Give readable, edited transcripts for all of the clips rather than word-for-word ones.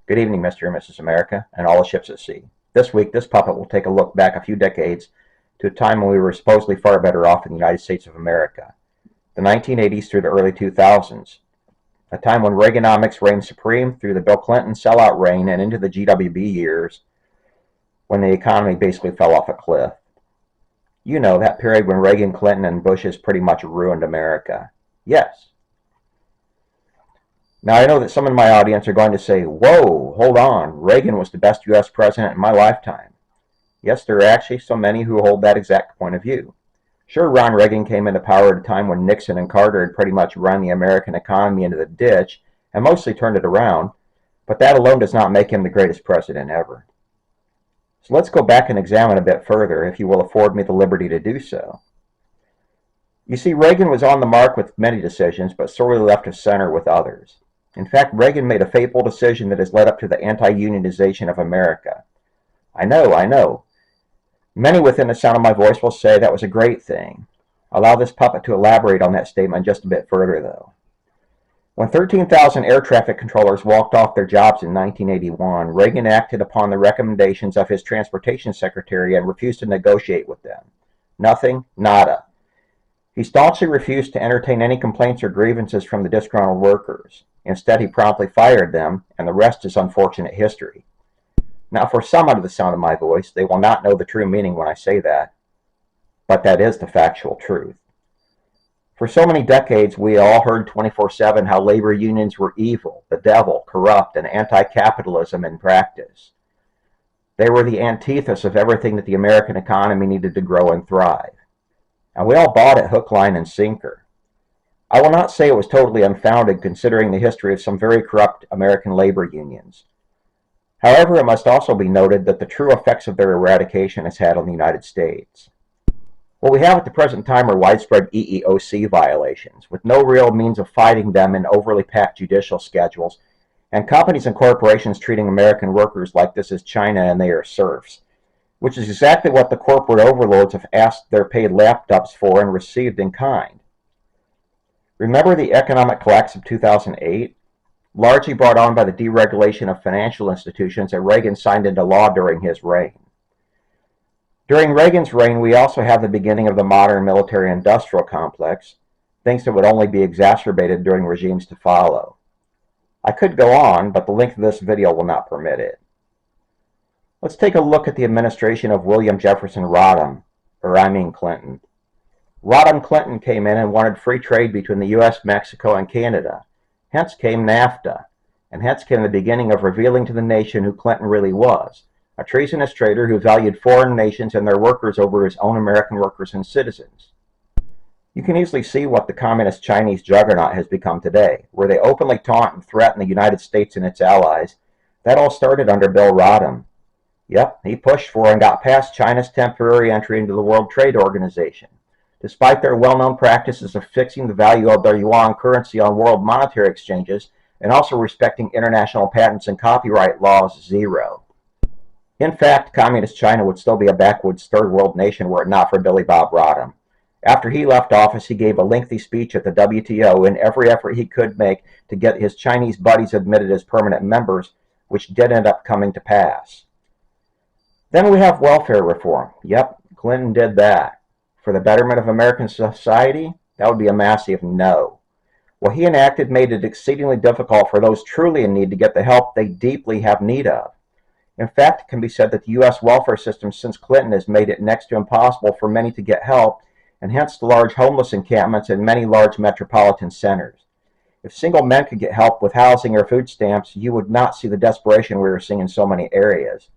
Good evening, Mr. and Mrs. America, and all the ships at sea. This week, this puppet will take a look back a few decades to a time when we were supposedly far better off in the United States of America, the 1980s through the early 2000s, a time when Reaganomics reigned supreme through the Bill Clinton sellout reign and into the GWB years when the economy basically fell off a cliff. You know, that period when Reagan, Clinton, and Bush's pretty much ruined America. Yes. Now, I know that some in my audience are going to say, whoa, hold on, Reagan was the best U.S. president in my lifetime. Yes, there are actually so many who hold that exact point of view. Sure, Ron Reagan came into power at a time when Nixon and Carter had pretty much run the American economy into the ditch and mostly turned it around, but that alone does not make him the greatest president ever. So let's go back and examine a bit further, if you will afford me the liberty to do so. You see, Reagan was on the mark with many decisions, but sorely left of center with others. In fact, Reagan made a fateful decision that has led up to the anti-unionization of America. I know. Many within the sound of my voice will say that was a great thing. Allow this puppet to elaborate on that statement just a bit further, though. When 13,000 air traffic controllers walked off their jobs in 1981, Reagan acted upon the recommendations of his transportation secretary and refused to negotiate with them. Nothing, nada. He staunchly refused to entertain any complaints or grievances from the disgruntled workers. Instead, he promptly fired them, and the rest is unfortunate history. Now, for some under the sound of my voice, they will not know the true meaning when I say that, but that is the factual truth. For so many decades, we all heard 24/7 how labor unions were evil, the devil, corrupt, and anti-capitalism in practice. They were the antithesis of everything that the American economy needed to grow and thrive. And we all bought it hook, line, and sinker. I will not say it was totally unfounded considering the history of some very corrupt American labor unions. However, it must also be noted that the true effects of their eradication has had on the United States. What we have at the present time are widespread EEOC violations, with no real means of fighting them in overly packed judicial schedules, and companies and corporations treating American workers like this is China and they are serfs, which is exactly what the corporate overlords have asked their paid lapdogs for and received in kind. Remember the economic collapse of 2008? Largely brought on by the deregulation of financial institutions that Reagan signed into law during his reign. During Reagan's reign, we also have the beginning of the modern military-industrial complex, things that would only be exacerbated during regimes to follow. I could go on, but the length of this video will not permit it. Let's take a look at the administration of William Jefferson Rodham, Clinton. Rodham Clinton came in and wanted free trade between the U.S., Mexico, and Canada. Hence came NAFTA, and hence came the beginning of revealing to the nation who Clinton really was, a treasonous traitor who valued foreign nations and their workers over his own American workers and citizens. You can easily see what the communist Chinese juggernaut has become today, where they openly taunt and threaten the United States and its allies. That all started under Bill Rodham. Yep, he pushed for and got past China's temporary entry into the World Trade Organization. Despite their well-known practices of fixing the value of their yuan currency on world monetary exchanges and also respecting international patents and copyright laws zero. In fact, communist China would still be a backwoods third world nation were it not for Billy Bob Rodham. After he left office, he gave a lengthy speech at the WTO in every effort he could make to get his Chinese buddies admitted as permanent members, which did end up coming to pass. Then we have welfare reform. Yep, Clinton did that. For the betterment of American society? That would be a massive no. What he enacted made it exceedingly difficult for those truly in need to get the help they deeply have need of. In fact, it can be said that the U.S. welfare system since Clinton has made it next to impossible for many to get help, and hence the large homeless encampments in many large metropolitan centers. If single men could get help with housing or food stamps, you would not see the desperation we are seeing in so many areas.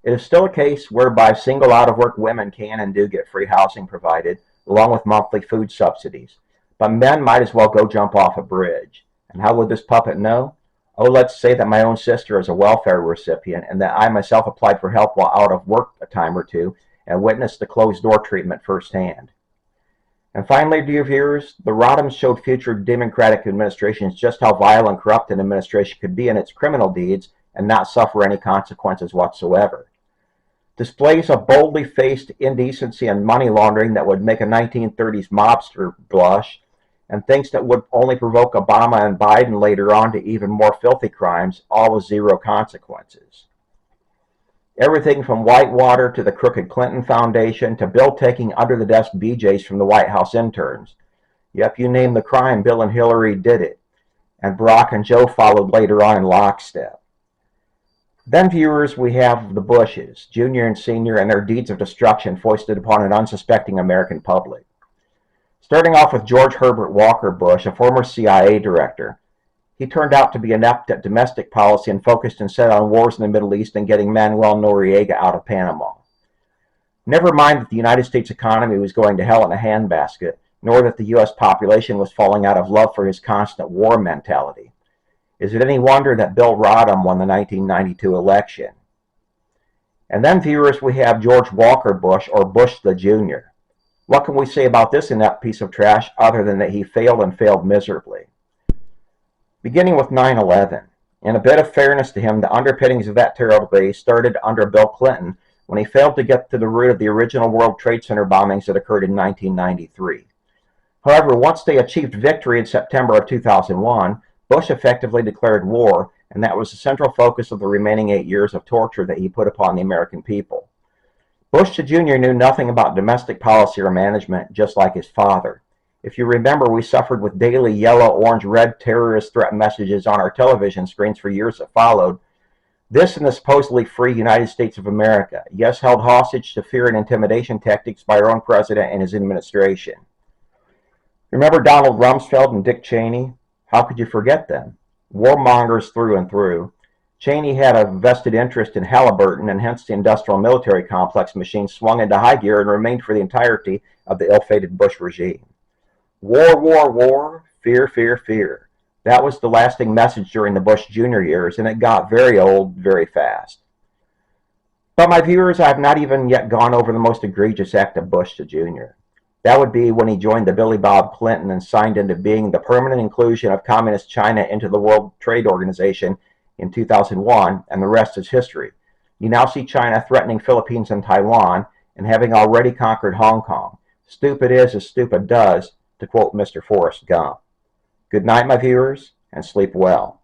It is still a case whereby single out-of-work women can and do get free housing provided, along with monthly food subsidies. But men might as well go jump off a bridge. And how would this puppet know? Oh, let's say that my own sister is a welfare recipient and that I myself applied for help while out of work a time or two and witnessed the closed-door treatment firsthand. And finally, dear viewers, the Rodhams showed future Democratic administrations just how vile and corrupt an administration could be in its criminal deeds and not suffer any consequences whatsoever. Displays of boldly faced indecency and money laundering that would make a 1930s mobster blush, and things that would only provoke Obama and Biden later on to even more filthy crimes, all with zero consequences. Everything from Whitewater to the crooked Clinton Foundation to Bill taking under-the-desk BJs from the White House interns. Yep, you name the crime, Bill and Hillary did it. And Barack and Joe followed later on in lockstep. Then, viewers, we have the Bushes, Jr. and Sr., and their deeds of destruction foisted upon an unsuspecting American public. Starting off with George Herbert Walker Bush, a former CIA director. He turned out to be inept at domestic policy and focused instead on wars in the Middle East and getting Manuel Noriega out of Panama. Never mind that the United States economy was going to hell in a handbasket, nor that the U.S. population was falling out of love for his constant war mentality. Is it any wonder that Bill Rodham won the 1992 election? And then, viewers, we have George Walker Bush, or Bush the Jr. What can we say about this inept piece of trash other than that he failed and failed miserably? Beginning with 9/11, in a bit of fairness to him, the underpinnings of that terrible day started under Bill Clinton when he failed to get to the root of the original World Trade Center bombings that occurred in 1993. However, once they achieved victory in September of 2001, Bush effectively declared war, and that was the central focus of the remaining 8 years of torture that he put upon the American people. Bush Jr. knew nothing about domestic policy or management, just like his father. If you remember, we suffered with daily yellow, orange, red terrorist threat messages on our television screens for years that followed. This in the supposedly free United States of America, yes, held hostage to fear and intimidation tactics by our own president and his administration. Remember Donald Rumsfeld and Dick Cheney? How could you forget them? Warmongers through and through. Cheney had a vested interest in Halliburton, and hence the industrial military complex machine swung into high gear and remained for the entirety of the ill-fated Bush regime. War, war, war, fear, fear, fear. That was the lasting message during the Bush Jr. years, and it got very old very fast. But my viewers, I have not even yet gone over the most egregious act of Bush Jr. That would be when he joined the Billy Bob Clinton and signed into being the permanent inclusion of Communist China into the World Trade Organization in 2001, and the rest is history. You now see China threatening Philippines and Taiwan, and having already conquered Hong Kong. Stupid is as stupid does, to quote Mr. Forrest Gump. Good night, my viewers, and sleep well.